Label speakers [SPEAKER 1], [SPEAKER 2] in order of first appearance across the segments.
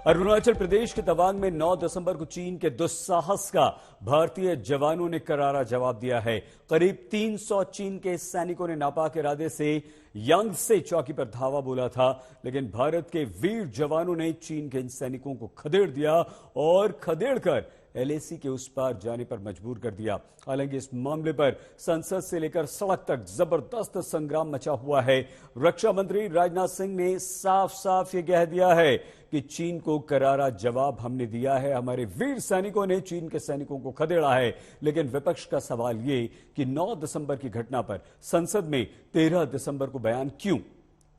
[SPEAKER 1] अरुणाचल प्रदेश के तवांग में 9 दिसंबर को चीन के दुस्साहस का भारतीय जवानों ने करारा जवाब दिया है। करीब 300 चीन के सैनिकों ने नापाक इरादे से यांगसे चौकी पर धावा बोला था, लेकिन भारत के वीर जवानों ने चीन के इन सैनिकों को खदेड़ दिया और खदेड़कर एलएसी के उस पार जाने पर मजबूर कर दिया। हालांकि इस मामले पर संसद से लेकर सड़क तक जबरदस्त संग्राम मचा हुआ है। रक्षा मंत्री राजनाथ सिंह ने साफ साफ ये कह दिया है कि चीन को करारा जवाब हमने दिया है, हमारे वीर सैनिकों ने चीन के सैनिकों को खदेड़ा है। लेकिन विपक्ष का सवाल ये कि 9 दिसंबर की घटना पर संसद में 13 दिसंबर को बयान क्यों?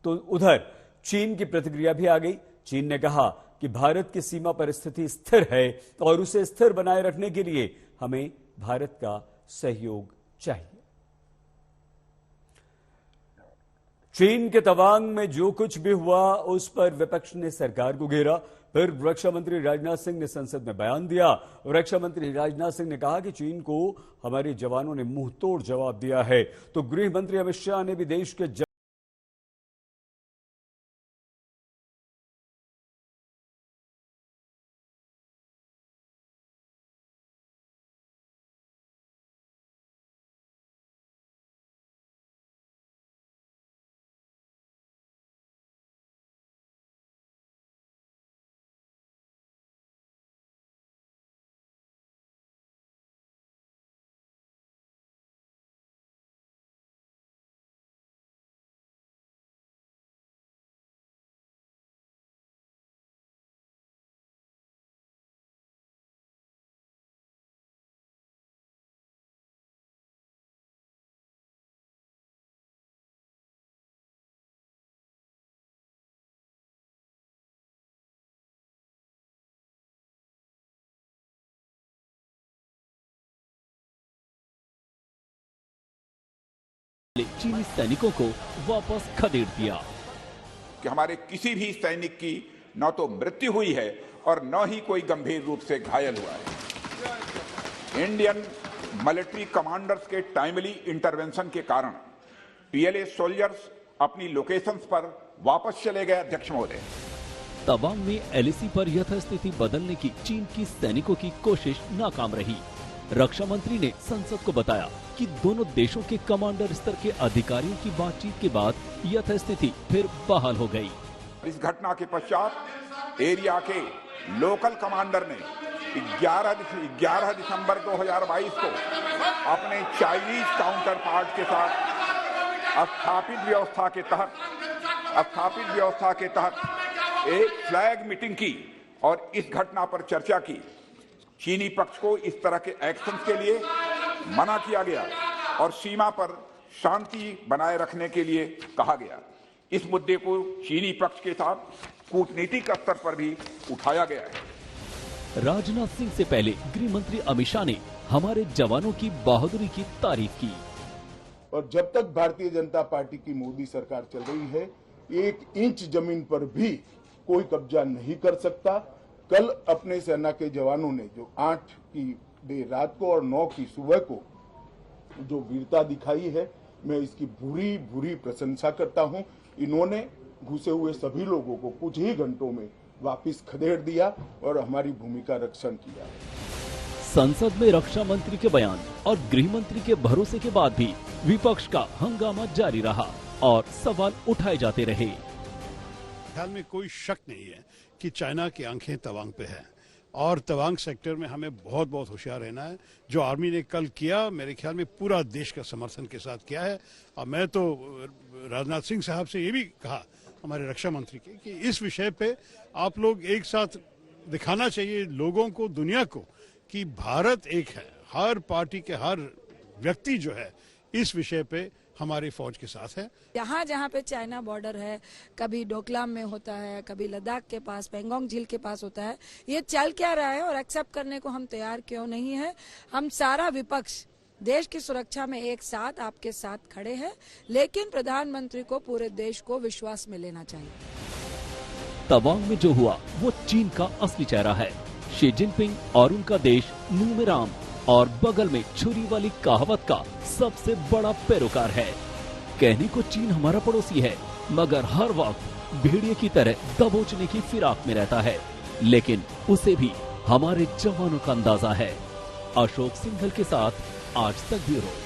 [SPEAKER 1] तो उधर चीन की प्रतिक्रिया भी आ गई। चीन ने कहा कि भारत की सीमा पर स्थिति स्थिर है और उसे स्थिर बनाए रखने के लिए हमें भारत का सहयोग चाहिए। चीन के तवांग में जो कुछ भी हुआ उस पर विपक्ष ने सरकार को घेरा। फिर रक्षा मंत्री राजनाथ सिंह ने संसद में बयान दिया। रक्षा मंत्री राजनाथ सिंह ने कहा कि चीन को हमारे जवानों ने मुंह तोड़ जवाब दिया है। तो गृह मंत्री अमित शाह ने भी देश के
[SPEAKER 2] चीनी सैनिकों को वापस खदेड़ दिया
[SPEAKER 3] कि हमारे किसी भी सैनिक की न तो मृत्यु हुई है और न ही कोई गंभीर रूप से घायल हुआ है। इंडियन मिलिट्री कमांडर्स के टाइमली इंटरवेंशन के कारण पीएलए सोल्जर्स अपनी लोकेशंस पर वापस चले गए। अध्यक्ष महोदय,
[SPEAKER 2] तवांग में एलएसी पर यथास्थिति बदलने की चीन की सैनिकों की कोशिश नाकाम रही। रक्षा मंत्री ने संसद को बताया कि दोनों देशों के कमांडर स्तर के अधिकारियों की बातचीत के बाद यथास्थिति फिर बहाल हो गई।
[SPEAKER 3] इस घटना के पश्चात एरिया के लोकल कमांडर ने 11 दिसंबर 2022 को अपने चाइनीज काउंटर पार्ट के साथ स्थापित व्यवस्था के तहत एक फ्लैग मीटिंग की और इस घटना पर चर्चा की। चीनी पक्ष को इस तरह के एक्शन के लिए मना किया गया और सीमा पर शांति बनाए रखने के लिए कहा गया। इस मुद्दे को चीनी पक्ष के साथ कूटनीतिक स्तर पर भी उठाया गया है।
[SPEAKER 2] राजनाथ सिंह से पहले गृह मंत्री अमित शाह ने हमारे जवानों की बहादुरी की तारीफ की।
[SPEAKER 4] और जब तक भारतीय जनता पार्टी की मोदी सरकार चल रही है, 1 इंच जमीन पर भी कोई कब्जा नहीं कर सकता। कल अपने सेना के जवानों ने जो 8 की देर रात को और 9 की सुबह को जो वीरता दिखाई है, मैं इसकी भूरी प्रशंसा करता हूं। इन्होंने घुसे हुए सभी लोगों को कुछ ही घंटों में वापस खदेड़ दिया और हमारी भूमि का रक्षण किया।
[SPEAKER 2] संसद में रक्षा मंत्री के बयान और गृह मंत्री के भरोसे के बाद भी विपक्ष का हंगामा जारी रहा और सवाल उठाए जाते रहे।
[SPEAKER 5] ख्याल में कोई शक नहीं है कि चाइना की आंखें तवांग पे है और तवांग सेक्टर में हमें बहुत होशियार रहना है। जो आर्मी ने कल किया, मेरे ख्याल में पूरा देश का समर्थन के साथ किया है। और मैं तो राजनाथ सिंह साहब से ये भी कहा, हमारे रक्षा मंत्री के, कि इस विषय पे आप लोग एक साथ दिखाना चाहिए लोगों को, दुनिया को, कि भारत एक है। हर पार्टी के हर व्यक्ति जो है इस विषय पे हमारी फौज के साथ है।
[SPEAKER 6] जहाँ जहाँ पे चाइना बॉर्डर है, कभी डोकलाम में होता है, कभी लद्दाख के पास, पेंगोंग झील के पास होता है, ये चल क्या रहा है और एक्सेप्ट करने को हम तैयार क्यों नहीं है? हम सारा विपक्ष देश की सुरक्षा में एक साथ आपके साथ खड़े हैं, लेकिन प्रधानमंत्री को पूरे देश को विश्वास में लेना चाहिए।
[SPEAKER 2] तवांग में जो हुआ वो चीन का असली चेहरा है। शी जिनपिंग और उनका देश मुंह में राम और बगल में छुरी वाली कहावत का सबसे बड़ा पैरोकार है। कहने को चीन हमारा पड़ोसी है, मगर हर वक्त भेड़िए की तरह दबोचने की फिराक में रहता है। लेकिन उसे भी हमारे जवानों का अंदाजा है। अशोक सिंघल के साथ आज तक ब्यूरो।